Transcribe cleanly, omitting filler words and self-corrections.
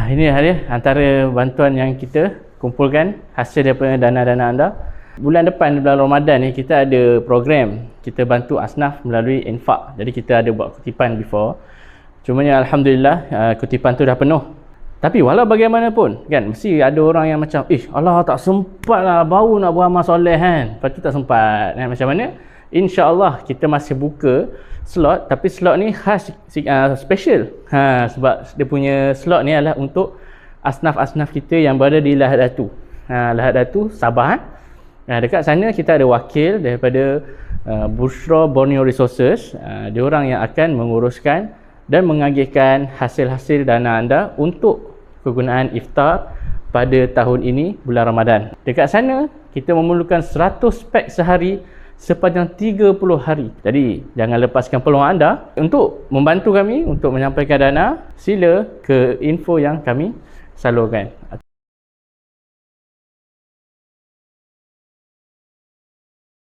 Ini dia antara bantuan yang kita kumpulkan hasil daripada dana-dana anda. Bulan depan, bulan Ramadan ni, kita ada program kita bantu asnaf melalui infak. Jadi kita ada buat kutipan before. Cumanya Alhamdulillah kutipan tu dah penuh. Tapi walau bagaimanapun kan, mesti ada orang yang macam Allah tak sempat lah, baru nak beramal soleh kan, lepas tu tak sempat kan. Macam mana? InsyaAllah kita masih buka slot, tapi slot ni khas special sebab dia punya slot ni adalah untuk asnaf-asnaf kita yang berada di Lahad Datu. Lahad Datu, Sabah. Dekat sana kita ada wakil daripada Bushra Borneo Resources. Dia orang yang akan menguruskan dan mengagihkan hasil-hasil dana anda untuk kegunaan iftar pada tahun ini bulan Ramadan. Dekat sana kita memerlukan 100 pak sehari sepanjang 30 hari. Jadi jangan lepaskan peluang anda untuk membantu kami untuk menyampaikan dana. Sila ke info yang kami salurkan.